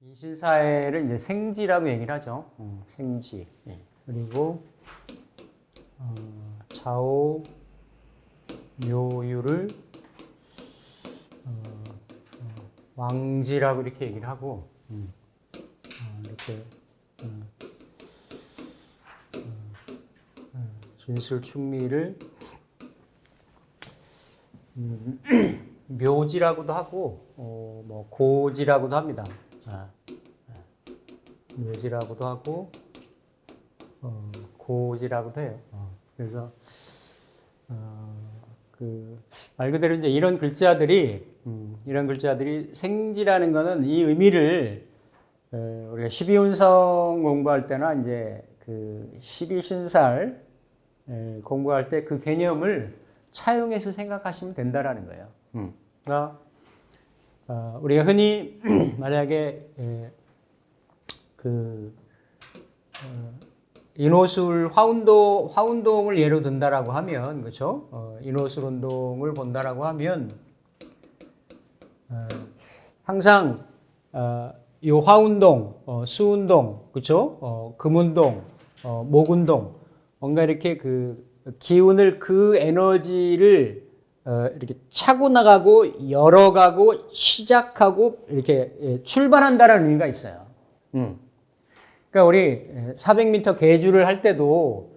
인신사회를 이제 생지라고 얘기를 하죠. 생지. 예. 그리고 좌우 묘유를 왕지라고 이렇게 얘기를 하고 이렇게 진술 충미를 묘지라고도 하고 뭐 고지라고도 합니다. 묘지라고도 하고 고지라고도 해요. 그래서 그 말 그대로 이제 이런 글자들이 생지라는 거는 이 의미를 우리가 12운성 공부할 때나 이제 그 12신살 공부할 때 그 개념을 차용해서 생각하시면 된다라는 거예요. 그러니까 우리가 흔히 만약에 인호술 화운동을 예로 든다라고 하면, 그렇죠? 인호술 운동을 본다라고 하면 항상 요 화운동, 수운동, 그렇죠? 금운동, 목운동, 뭔가 이렇게 그 기운을 그 에너지를 이렇게 차고 나가고 열어가고 시작하고 이렇게 출발한다라는 의미가 있어요. 그러니까 우리 400m 계주를 할 때도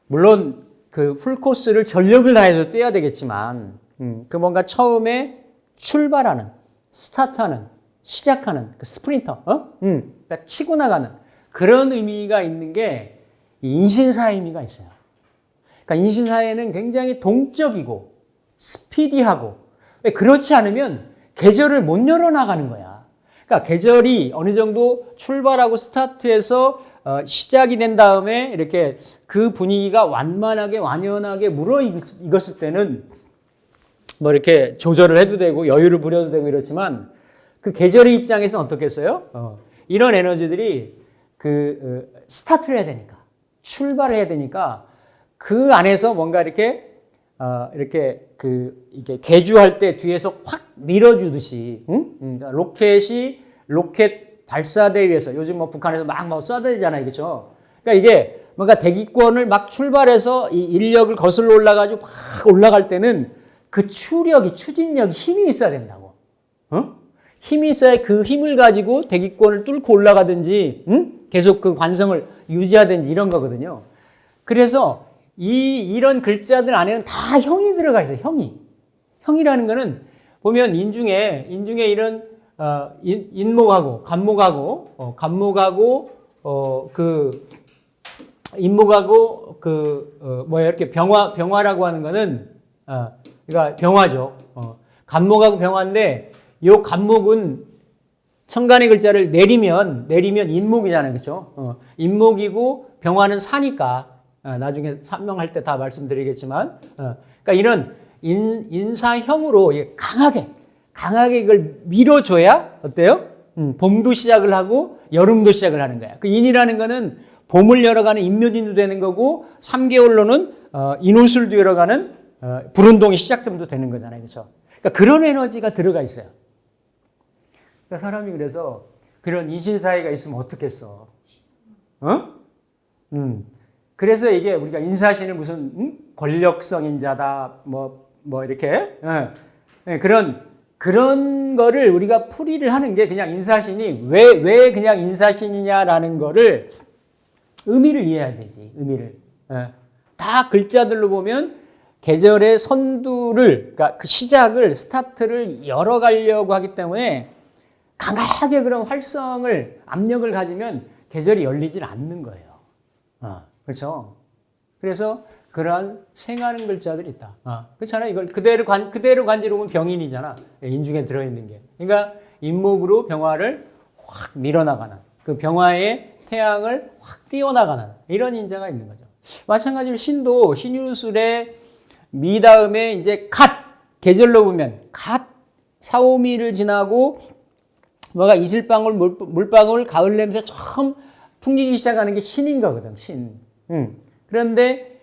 물론 그 풀코스를 전력을 다해서 뛰어야 되겠지만 그 뭔가 처음에 출발하는, 스타트하는, 시작하는 그 스프린터, 그러니까 치고 나가는 그런 의미가 있는 게 인신사의 의미가 있어요. 그러니까 인신사회는 굉장히 동적이고 스피디하고 그렇지 않으면 계절을 못 열어나가는 거야. 그러니까 계절이 어느 정도 출발하고 스타트해서 시작이 된 다음에 이렇게 그 분위기가 완만하게 완연하게 무르익었을 때는 뭐 이렇게 조절을 해도 되고 여유를 부려도 되고 이렇지만 그 계절의 입장에서는 어떻겠어요? 이런 에너지들이 스타트를 해야 되니까 출발을 해야 되니까 그 안에서 뭔가 이렇게 이게 개주할 때 뒤에서 확 밀어주듯이, 그러니까 로켓 발사대 위에서 요즘 뭐 북한에서 막 쏴대잖아요, 그렇죠? 그러니까 이게 뭔가 대기권을 막 출발해서 이 인력을 거슬러 올라가지고 막 올라갈 때는 그 추진력이 힘이 있어야 된다고. 힘이 있어야 그 힘을 가지고 대기권을 뚫고 올라가든지, 계속 그 관성을 유지하든지 이런 거거든요. 그래서 이런 글자들 안에는 다 형이 들어가 있어요. 형이라는 거는 보면 인중에 이런 인목하고 간목하고 인목하고 이렇게 병화라고 하는 거는 그러니까 병화죠. 간목하고 병화인데 요 간목은 천간의 글자를 내리면 인목이잖아요, 그렇죠? 인목이고 병화는 사니까. 나중에 설명할 때 다 말씀드리겠지만, 그러니까 이런 인사형으로 강하게 이걸 밀어줘야 어때요? 봄도 시작을 하고 여름도 시작을 하는 거야. 그 인이라는 거는 봄을 열어가는 인묘진도 되는 거고 3개월로는 인호술도 열어가는 불운동의 시작점도 되는 거잖아요, 그렇죠? 그러니까 그런 에너지가 들어가 있어요. 그러니까 사람이 그래서 그런 인신사회가 있으면 어떻겠어? 그래서 이게 우리가 인사신을 무슨 권력성인 자다 뭐 이렇게 그런 거를 우리가 풀이를 하는 게 그냥 인사신이 왜 그냥 인사신이냐라는 거를 의미를 이해해야 되지. 의미를 다 글자들로 보면 계절의 선두를 그러니까 그 시작을 스타트를 열어가려고 하기 때문에 강하게 그런 활성을 압력을 가지면 계절이 열리질 않는 거예요. 그렇죠? 그래서 그러한 생하는 글자들이 있다. 그렇잖아요. 이걸 그대로 간지러우면 병인이잖아. 인중에 들어있는 게. 그러니까 인목으로 병화를 확 밀어나가는 그 병화의 태양을 확 띄워나가는 이런 인자가 있는 거죠. 마찬가지로 신도 신유술의 미 다음에 이제 계절로 보면 사오미를 지나고 뭐가 이슬방울 물방울 가을 냄새 처음 풍기기 시작하는 게 신인 거거든. 신. 그런데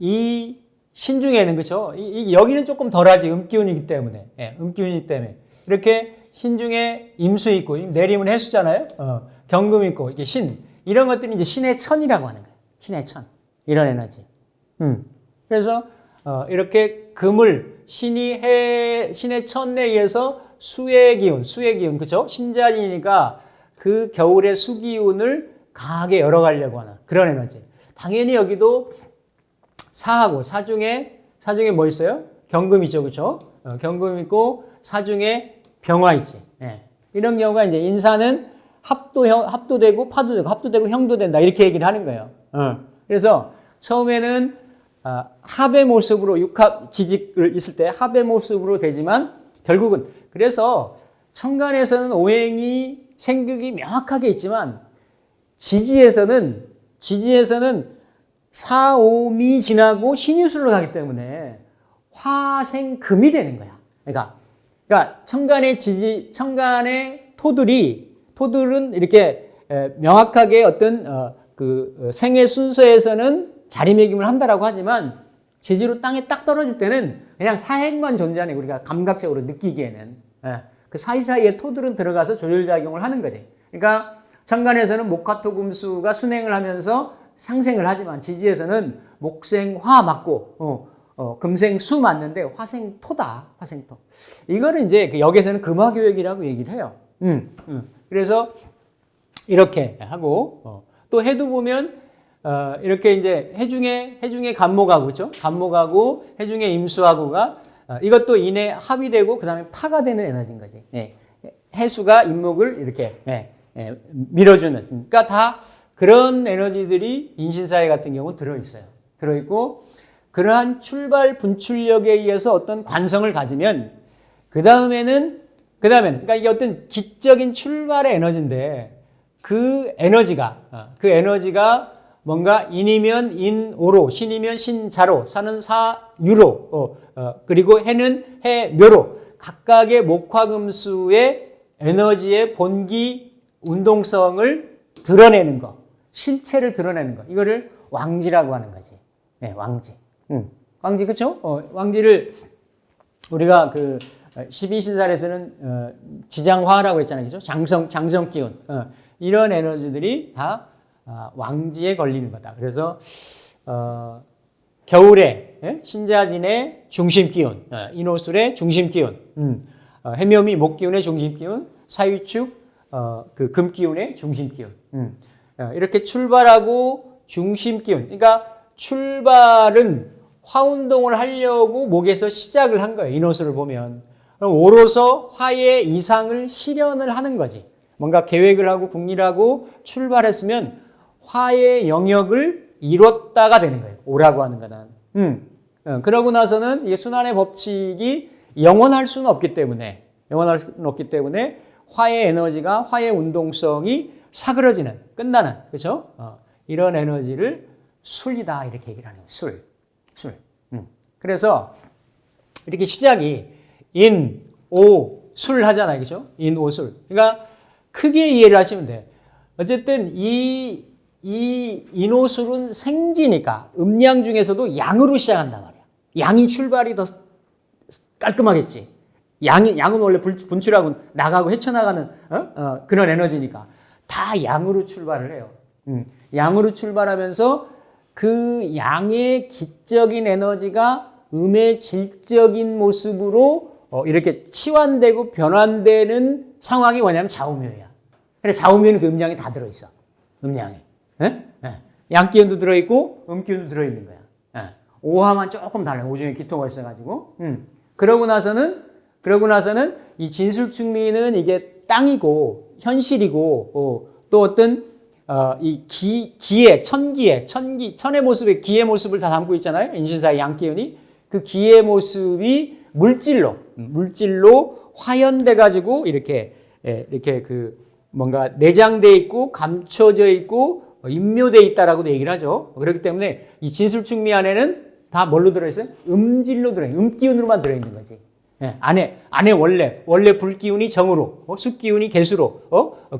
이 신중에는 그렇죠. 여기는 조금 덜하지 음기운이기 때문에, 음기운이기 때문에 이렇게 신중에 임수 있고 내림은 해수잖아요. 경금 있고 이게 신 이런 것들이 이제 신의 천이라고 하는 거예요. 신의 천 이런 에너지. 그래서 이렇게 금을 신의 천에 의해서 수의 기운 그렇죠. 신자이니까 그 겨울의 수기운을 강하게 열어가려고 하는 그런 에너지. 당연히 여기도 사하고 사중에 뭐 있어요? 경금이죠, 그렇죠? 경금 있고 사중에 병화 있지. 이런 경우가 이제 인사는 합도되고 파도되고 합도되고 형도된다 이렇게 얘기를 하는 거예요. 그래서 처음에는 합의 모습으로 육합 지직을 있을 때 합의 모습으로 되지만 결국은 그래서 천간에서는 오행이 생극이 명확하게 있지만 지지에서는 사오미 지나고 신유술로 가기 때문에 화생금이 되는 거야. 그러니까 천간의 토들은 이렇게 명확하게 어떤 그 생애 순서에서는 자리매김을 한다라고 하지만 지지로 땅에 딱 떨어질 때는 그냥 사행만 존재하는 우리가 감각적으로 느끼기에는 그 사이사이에 토들은 들어가서 조절작용을 하는 거지. 그러니까 천간에서는 목화토금수가 순행을 하면서 상생을 하지만 지지에서는 목생화 맞고 금생수 맞는데 화생토다. 화생토. 이거는 이제 역에서는 금화교역이라고 얘기를 해요. 그래서 이렇게 하고 또 해도 보면 이렇게 이제 해중에 간목하고 그렇죠? 간목하고 해중에 임수하고가 이것도 인해 합이 되고 그다음에 파가 되는 에너지인 거지. 해수가 임목을 이렇게 밀어주는. 그러니까 다 그런 에너지들이 인신사회 같은 경우는 들어있어요. 들어있고 그러한 출발 분출력에 의해서 어떤 관성을 가지면 그 다음에는 그러니까 이게 어떤 기적인 출발의 에너지인데 그 에너지가 뭔가 인이면 인오로 신이면 신자로 사는 사유로 그리고 해는 해묘로 각각의 목화금수의 에너지의 본기 운동성을 드러내는 거 실체를 드러내는 거 이거를 왕지라고 하는 거지. 왕지. 왕지 그렇죠? 왕지를 우리가 그 12신살에서는 지장화라고 했잖아요. 그죠? 장성 기운. 이런 에너지들이 다 왕지에 걸리는 거다. 그래서 겨울에 신자진의 중심 기운, 인호술의 중심 기운, 해묘미 목 기운의 중심 기운, 사유축 그 금 기운의 중심 기운. 이렇게 출발하고 중심 기운. 그러니까 출발은 화운동을 하려고 목에서 시작을 한 거예요. 인호술을 보면. 그럼 오로서 화의 이상을 실현을 하는 거지. 뭔가 계획을 하고 궁리하고 출발했으면 화의 영역을 이뤘다가 되는 거예요. 오라고 하는 거는. 그러고 나서는 이게 순환의 법칙이 영원할 수는 없기 때문에 화의 에너지가 화의 운동성이 사그러지는 끝나는 그렇죠? 이런 에너지를 술이다 이렇게 얘기를 하는 거예요. 술. 그래서 이렇게 시작이 인, 오, 술 하잖아요. 그렇죠? 인, 오, 술. 그러니까 크게 이해를 하시면 돼요. 어쨌든 이 인오술은 생지니까 음양 중에서도 양으로 시작한단 말이야. 양이 출발이 더 깔끔하겠지. 양은 원래 분출하고 나가고 헤쳐나가는 그런 에너지니까 다 양으로 출발을 해요. 양으로 출발하면서 그 양의 기적인 에너지가 음의 질적인 모습으로 이렇게 치환되고 변환되는 상황이 뭐냐면 좌우묘야. 그래 좌우묘는 그 음양이 다 들어있어. 음양에. 양기운도 들어있고 음기운도 들어있는 거야. 오화만 조금 달라요. 오중에 기토가 있어가지고. 그러고 나서는 이 진술충미는 이게 땅이고 현실이고 또 어떤 이 기의 천의 모습의 기의 모습을 다 담고 있잖아요. 인신사의 양기운이 그 기의 모습이 물질로 화연돼 가지고 이렇게 그 뭔가 내장돼 있고 감춰져 있고 인묘돼 있다라고도 얘기를 하죠. 그렇기 때문에 이 진술충미 안에는 다 뭘로 들어있어요? 음질로 들어있는 음기운으로만 들어있는 거지. 안에 원래 불기운이 정으로, 숫기운이 개수로,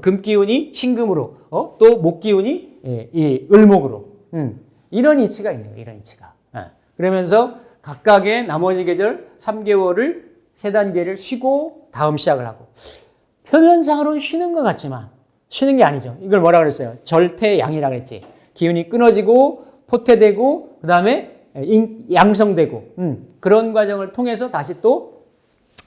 금기운이 신금으로, 또 목기운이 이 을목으로. 이런 이치가 있는 거예요. 이런 이치가. 그러면서 각각의 나머지 계절 3개월을 세 단계를 쉬고 다음 시작을 하고 표면상으로는 쉬는 것 같지만 쉬는 게 아니죠. 이걸 뭐라 그랬어요? 절퇴양이라고 했지. 기운이 끊어지고 포태되고 그 다음에 양성되고 그런 과정을 통해서 다시 또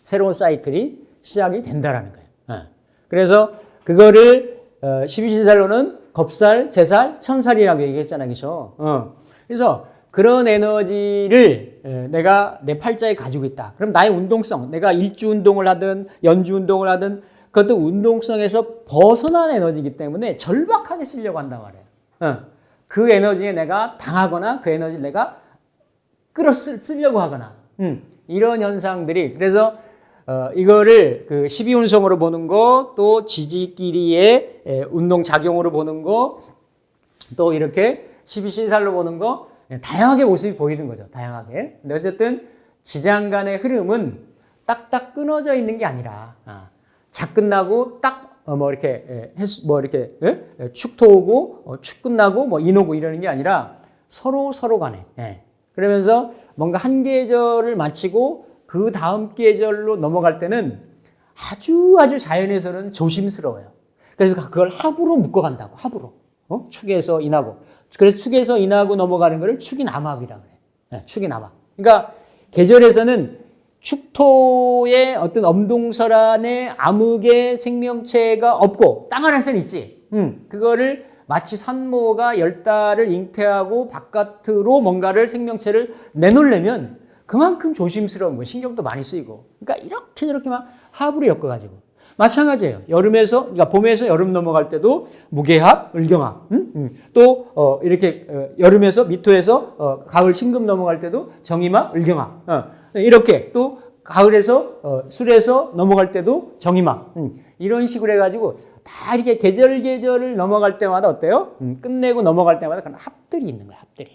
새로운 사이클이 시작이 된다라는 거예요. 그래서 그거를 12신살로는 겁살, 제살, 천살이라고 얘기했잖아요. 그죠? 그래서 그런 에너지를 내가 내 팔자에 가지고 있다. 그럼 나의 운동성, 내가 일주 운동을 하든 연주 운동을 하든 그것도 운동성에서 벗어난 에너지이기 때문에 절박하게 쓰려고 한단 말이에요. 그 에너지에 내가 당하거나 그 에너지를 내가 쓰려고 하거나 이런 현상들이 그래서 이거를 그 12운성으로 보는 거, 또 지지끼리의 운동 작용으로 보는 거, 또 이렇게 12신살로 보는 거, 다양하게 모습이 보이는 거죠. 다양하게. 근데 어쨌든 지장 간의 흐름은 딱딱 끊어져 있는 게 아니라, 작 끝나고 딱, 축토 오고, 축 끝나고, 인 오고 이러는 게 아니라 서로 간에. 그러면서 뭔가 한 계절을 마치고 그 다음 계절로 넘어갈 때는 아주 자연에서는 조심스러워요. 그래서 그걸 합으로 묶어간다고, 합으로. 축에서 인하고. 그래서 축에서 인하고 넘어가는 거를 축인암합이라고 그래요. 축인암합. 그러니까 계절에서는 축토의 어떤 엄동설 안에 암흑의 생명체가 없고 땅 안에서는 있지. 그거를 마치 산모가 10달을 잉태하고 바깥으로 뭔가를 생명체를 내놓으려면 그만큼 조심스러운 거예요. 신경도 많이 쓰이고. 그러니까 이렇게 막 합으로 엮어가지고. 마찬가지예요. 그러니까 봄에서 여름 넘어갈 때도 무게합, 을경합. 또 이렇게 여름에서 미토에서 가을 신금 넘어갈 때도 정임합, 을경합. 이렇게 또 가을에서 술에서 넘어갈 때도 정임합. 이런 식으로 해가지고 다 이렇게 계절을 넘어갈 때마다 어때요? 끝내고 넘어갈 때마다 그런 합들이 있는 거예요. 합들이.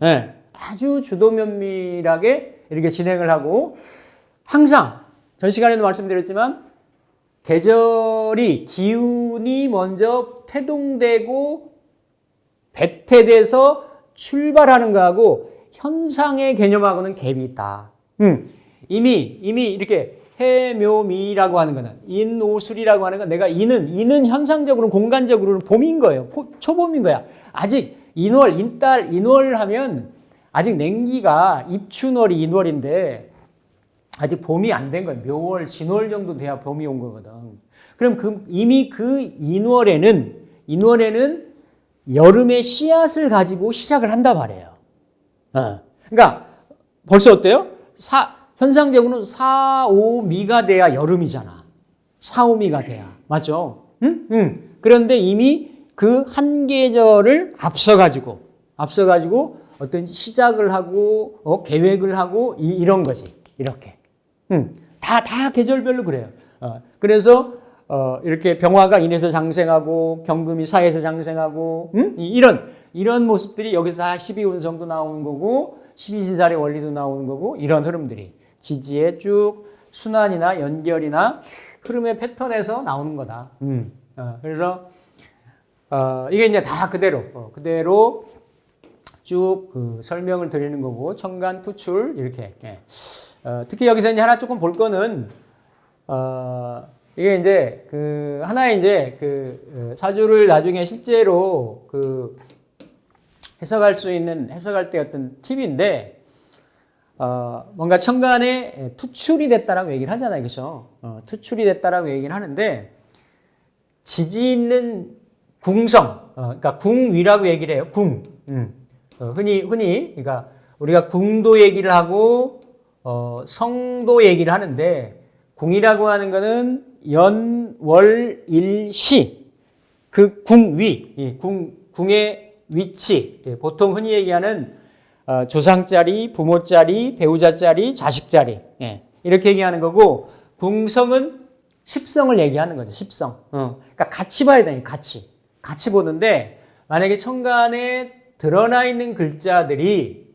네. 아주 주도 면밀하게 이렇게 진행을 하고 항상 전 시간에도 말씀드렸지만 계절이 기운이 먼저 태동되고 배태돼서 출발하는 거하고 현상의 개념하고는 갭이 있다. 이미 이렇게 해묘미라고 하는 거는 인오술이라고 하는 건 내가 이는 현상적으로는 공간적으로는 봄인 거예요. 초봄인 거야. 아직 인월, 인달, 인월 하면 아직 냉기가 입춘월이 인월인데 아직 봄이 안 된 거예요. 묘월, 진월 정도 돼야 봄이 온 거거든. 그럼 이미 그 인월에는 여름의 씨앗을 가지고 시작을 한단 말이에요. 그러니까 벌써 어때요? 현상적으로는 4, 5미가 돼야 여름이잖아. 4, 5미가 돼야. 맞죠? 그런데 이미 그 한 계절을 앞서가지고 어떤 시작을 하고, 계획을 하고, 이런 거지. 이렇게. 다 계절별로 그래요. 그래서, 이렇게 병화가 인에서 장생하고, 경금이 사에서 장생하고, 이런 모습들이 여기서 다 12운성도 나오는 거고, 12신살의 원리도 나오는 거고, 이런 흐름들이 지지의 쭉 순환이나 연결이나 흐름의 패턴에서 나오는 거다. 그래서, 이게 이제 다 그대로 쭉 설명을 드리는 거고, 천간, 투출, 이렇게. 특히 여기서 이제 하나 조금 볼 거는, 이게 이제 하나의 이제 사주를 나중에 실제로 해석할 때 어떤 팁인데, 뭔가 천간에 투출이 됐다라고 얘기를 하잖아요. 그죠? 투출이 됐다라고 얘기를 하는데, 지지 있는 궁성, 그러니까 궁위라고 얘기를 해요. 궁. 흔히, 그러니까 우리가 궁도 얘기를 하고, 성도 얘기를 하는데, 궁이라고 하는 거는 연, 월, 일, 시. 그 궁위, 궁의 위치. 보통 흔히 얘기하는 조상자리, 부모자리, 배우자자리, 자식자리. 이렇게 얘기하는 거고, 궁성은 십성을 얘기하는 거죠. 십성. 그러니까 같이 봐야 돼요. 같이 보는데, 만약에 천간에 드러나 있는 글자들이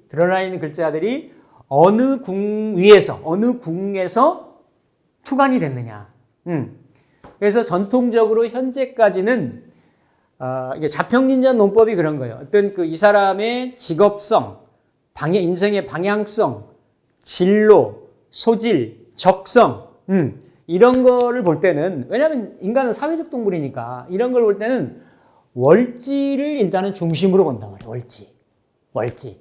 어느 궁에서 투간이 됐느냐. 그래서 전통적으로 현재까지는 이게 자평진전 논법이 그런 거예요. 어떤 이 사람의 직업성, 인생의 방향성, 진로, 소질, 적성, 이런 거를 볼 때는, 왜냐하면 인간은 사회적 동물이니까 이런 걸 볼 때는 월지를 일단은 중심으로 본단 말이에요. 월지.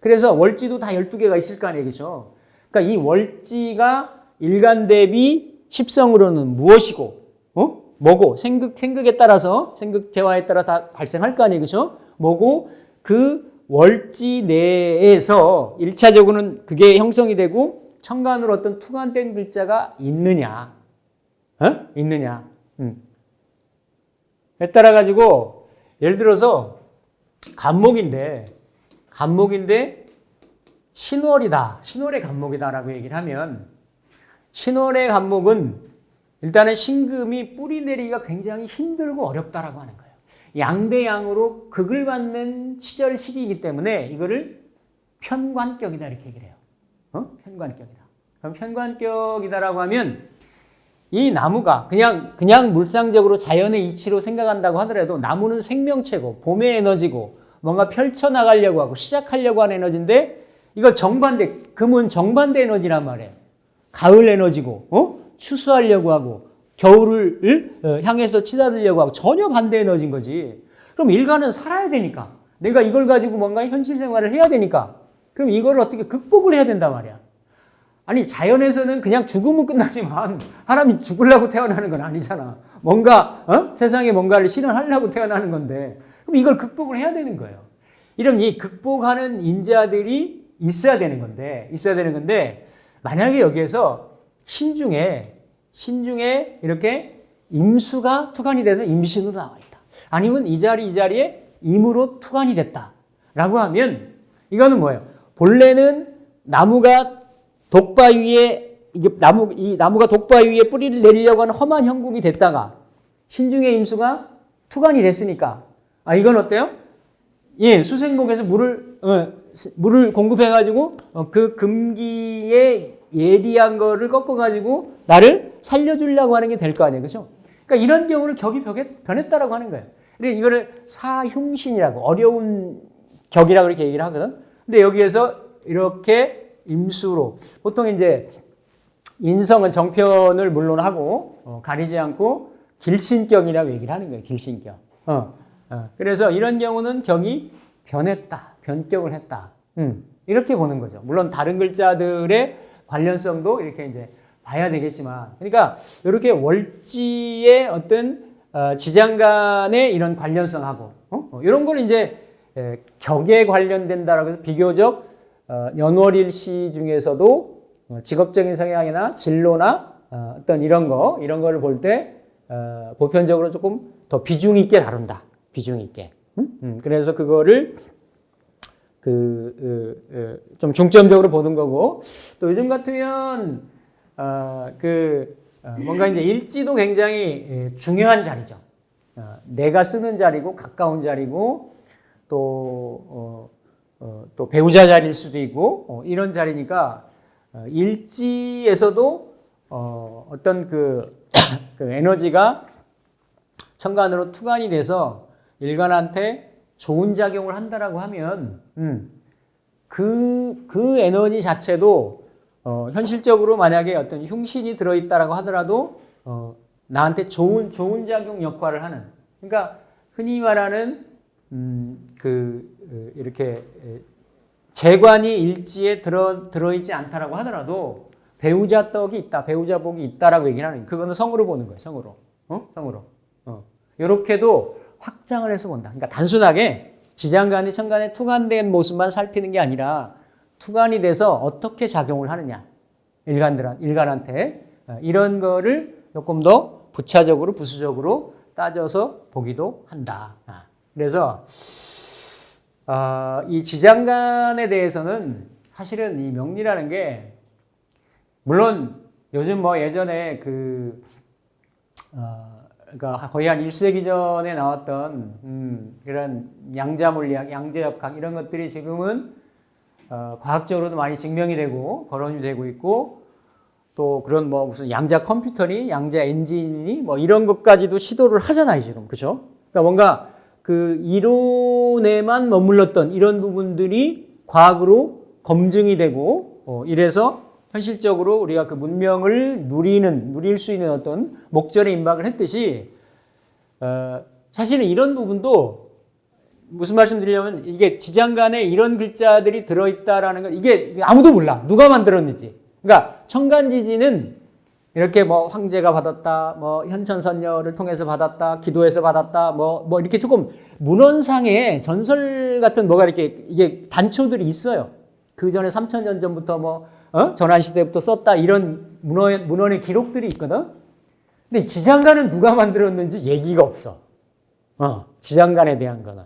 그래서 월지도 다 12개가 있을 거 아니에요. 그죠? 그러니까 이 월지가 일간대비 십성으로는 무엇이고, 뭐고, 생극에 따라서, 생극 재화에 따라 다 발생할 거 아니에요. 그죠? 뭐고, 그 월지 내에서 1차적으로는 그게 형성이 되고 천간으로 어떤 투간된 글자가 있느냐. 있느냐. 에 따라 가지고 예를 들어서 간목인데 신월이다. 신월의 간목이다라고 얘기를 하면 신월의 간목은 일단은 신금이 뿌리 내리기가 굉장히 힘들고 어렵다라고 하는 거예요. 양대양으로 극을 받는 시절 시기이기 때문에 이거를 편관격이다 이렇게 얘기를 해요. 편관격이다. 그럼 편관격이다라고 하면 이 나무가 그냥 물상적으로 자연의 이치로 생각한다고 하더라도 나무는 생명체고 봄의 에너지고 뭔가 펼쳐나가려고 하고 시작하려고 하는 에너지인데 이거 금은 정반대 에너지란 말이에요. 가을 에너지고 추수하려고 하고 겨울을 향해서 치닫으려고 하고 전혀 반대 에너지인 거지. 그럼 일간은 살아야 되니까 내가 이걸 가지고 뭔가 현실 생활을 해야 되니까 그럼 이걸 어떻게 극복을 해야 된단 말이야. 아니 자연에서는 그냥 죽으면 끝나지만 사람이 죽으려고 태어나는 건 아니잖아. 뭔가 세상에 뭔가를 실현하려고 태어나는 건데 그럼 이걸 극복을 해야 되는 거예요. 이런 이 극복하는 인자들이 있어야 되는 건데 만약에 여기에서 신중에 이렇게 임수가 투간이 돼서 임신으로 나와 있다. 아니면 이 자리에 임으로 투간이 됐다라고 하면 이거는 뭐예요? 본래는 나무가 나무가 독바 위에 뿌리를 내리려고 하는 험한 형국이 됐다가 신중의 임수가 투간이 됐으니까 이건 어때요? 예, 수생목에서 물을 공급해가지고 그 금기에 예리한 거를 꺾어가지고 나를 살려주려고 하는 게 될 거 아니에요, 그렇죠? 그러니까 이런 경우를 격이 변했다라고 하는 거예요. 그러니까 이거를 사흉신이라고 어려운 격이라고 이렇게 얘기를 하거든. 근데 여기에서 이렇게 임수로 보통 이제 인성은 정편을 물론 하고 가리지 않고 길신격이라고 얘기를 하는 거예요. 길신격. 그래서 이런 경우는 격이 변격을 했다. 이렇게 보는 거죠. 물론 다른 글자들의 관련성도 이렇게 이제 봐야 되겠지만, 그러니까 이렇게 월지의 어떤 지장 간의 이런 관련성하고 이런 걸 이제 격에 관련된다라고 해서 비교적 연월일시 중에서도 직업적인 성향이나 진로나 어떤 이런 거를 볼 때 보편적으로 조금 더 비중 있게 다룬다. 비중 있게. 그래서 그거를 좀 중점적으로 보는 거고 또 요즘 같으면 뭔가 이제 일지도 굉장히 중요한 자리죠. 내가 쓰는 자리고 가까운 자리고 또 배우자 자리일 수도 있고 이런 자리니까 일지에서도 어떤 그 에너지가 천간으로 투간이 돼서 일간한테 좋은 작용을 한다라고 하면 그 에너지 자체도 현실적으로 만약에 어떤 흉신이 들어있다라고 하더라도 나한테 좋은 작용 역할을 하는, 그러니까 흔히 말하는 이렇게 재관이 일지에 들어있지 않다라고 하더라도 배우자 떡이 있다, 배우자 복이 있다라고 얘기를 하는, 그거는 성으로 보는 거예요. 성으로. 이렇게도 확장을 해서 본다. 그러니까 단순하게 지장간이 천간에 투간된 모습만 살피는 게 아니라 투간이 돼서 어떻게 작용을 하느냐, 일간한테 이런 거를 조금 더 부차적으로 부수적으로 따져서 보기도 한다. 그래서 이 지장간에 대해서는 사실은 이 명리라는 게 물론 요즘 뭐 예전에 그러니까 거의 한 1세기 전에 나왔던 그런 양자물리학, 양자역학 이런 것들이 지금은 과학적으로도 많이 증명이 되고 거론이 되고 있고 또 그런 뭐 무슨 양자 컴퓨터니 양자 엔진이니 뭐 이런 것까지도 시도를 하잖아요 지금. 그렇죠? 그러니까 뭔가 그 이론에만 머물렀던 이런 부분들이 과학으로 검증이 되고 이래서 현실적으로 우리가 그 문명을 누릴 수 있는 어떤 목전에 임박을 했듯이 사실은 이런 부분도 무슨 말씀 드리려면 이게 지장간에 이런 글자들이 들어있다라는 건 이게 아무도 몰라. 누가 만들었는지. 그러니까 청간지지는 이렇게 뭐 황제가 받았다, 뭐 현천선녀를 통해서 받았다, 기도해서 받았다, 뭐 이렇게 조금 문헌상에 전설 같은 뭐가 이렇게 이게 단초들이 있어요. 그 전에 3000년 전부터 전환시대부터 썼다 이런 문헌의 기록들이 있거든. 근데 지장간은 누가 만들었는지 얘기가 없어. 지장간에 대한 거는.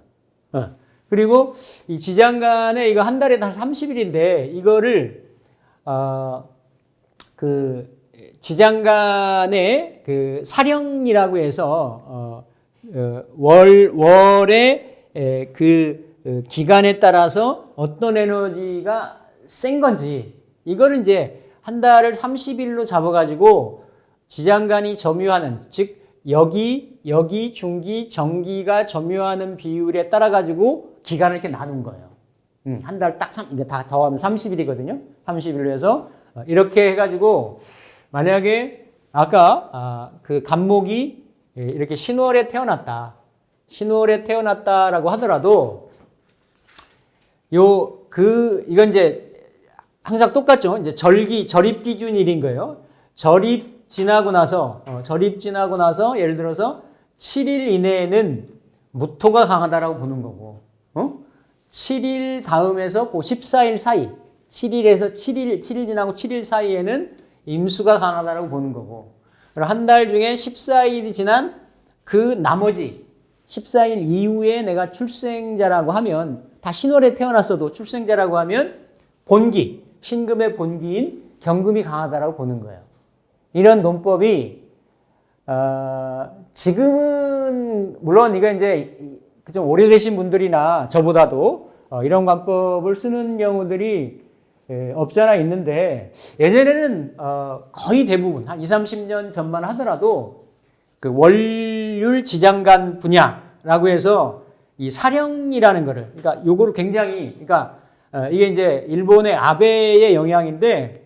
그리고 이 지장간에 이거 한 달에 다 30일인데 이거를 그 지장간의 그 사령이라고 해서 월의 그 기간에 따라서 어떤 에너지가 센 건지 이거를 이제 한 달을 30일로 잡아가지고 지장간이 점유하는 즉 여기, 중기, 정기가 점유하는 비율에 따라 가지고 기간을 이렇게 나눈 거예요. 한 달 딱 이제 다 더하면 30일이거든요. 30일로 해서 이렇게 해가지고 만약에 아까 그 간목이 이렇게 신월에 태어났다라고 하더라도 이건 이제 항상 똑같죠. 이제 절입 기준일인 거예요. 절입 지나고 나서 예를 들어서 7일 이내에는 무토가 강하다라고 보는 거고, 7일 다음에서 그 14일 사이, 7일에서 7일 지나고 7일 사이에는 임수가 강하다라고 보는 거고, 한 달 중에 14일이 지난 그 나머지 14일 이후에 내가 출생자라고 하면, 다 신월에 태어났어도 출생자라고 하면 본기, 신금의 본기인 경금이 강하다라고 보는 거예요. 이런 논법이 지금은 물론 이거 이제 좀 오래되신 분들이나 저보다도 이런 관법을 쓰는 경우들이 없지 않아 있는데 예전에는 거의 대부분 한 20, 30년 전만 하더라도 그 월율 지장간 분야라고 해서 이 사령이라는 거를 그러니까 요거를 굉장히 그러니까 이게 이제 일본의 아베의 영향인데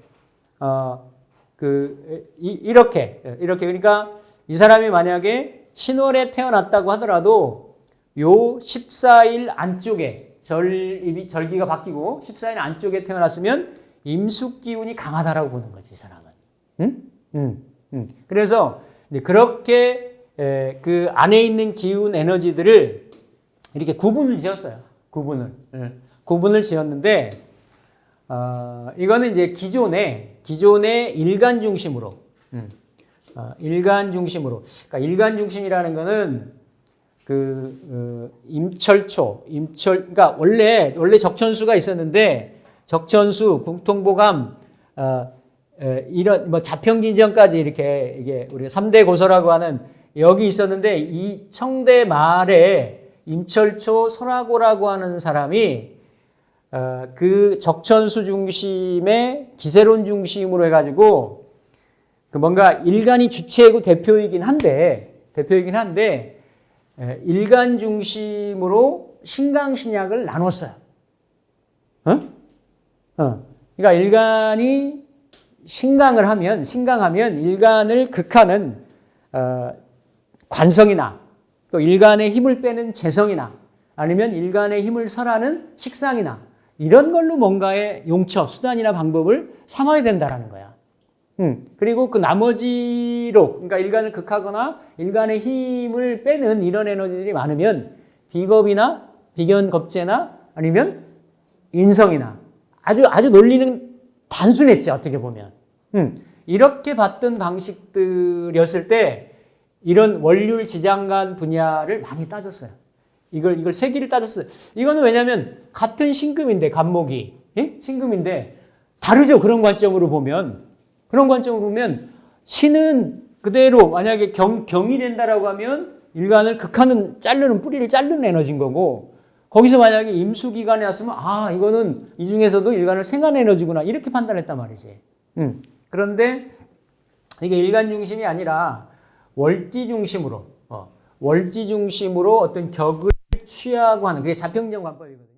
이렇게 그러니까 이 사람이 만약에 신월에 태어났다고 하더라도 요 14일 안쪽에 절기가 바뀌고 14일 안쪽에 태어났으면 임숙 기운이 강하다라고 보는 거지, 이 사람은. 그래서 그렇게 그 안에 있는 기운 에너지들을 이렇게 구분을 지었어요. 구분을 지었는데 이거는 이제 기존의 일간 중심으로, 그러니까 일간 중심이라는 거는 그러니까 원래 적천수가 있었는데 적천수, 국통보감, 이런 뭐 자평진전까지 이렇게 이게 우리가 3대 고서라고 하는 여기 있었는데 이 청대 말에 임철초 설화고라고 하는 사람이 그 적천수 중심의 기세론 중심으로 해가지고 그 뭔가 일간이 주체이고 대표이긴 한데 일간 중심으로 신강신약을 나눴어요. 그러니까 일간이 신강하면 일간을 극하는 관성이나 또 일간의 힘을 빼는 재성이나 아니면 일간의 힘을 설하는 식상이나 이런 걸로 뭔가의 용처, 수단이나 방법을 삼아야 된다라는 거야. 그리고 그 나머지로, 그러니까 일간을 극하거나 일간의 힘을 빼는 이런 에너지들이 많으면 비겁이나 비견겁제나 아니면 인성이나 아주 논리는 단순했지, 어떻게 보면. 이렇게 봤던 방식들이었을 때 이런 원률 지장간 분야를 많이 따졌어요. 이걸 세기를 따졌어요. 이거는 왜냐면 같은 신금인데, 간목이. 예? 신금인데 다르죠. 그런 관점으로 보면 신은 그대로 만약에 경이 된다라고 하면 일간을 극하는 뿌리를 자르는 에너지인 거고, 거기서 만약에 임수기간에 왔으면 이거는 이 중에서도 일간을 생한 에너지구나 이렇게 판단했단 말이지. 그런데 이게 일간 중심이 아니라 월지 중심으로 어떤 격을 취하고 하는 그게 자평정 관법이거든요.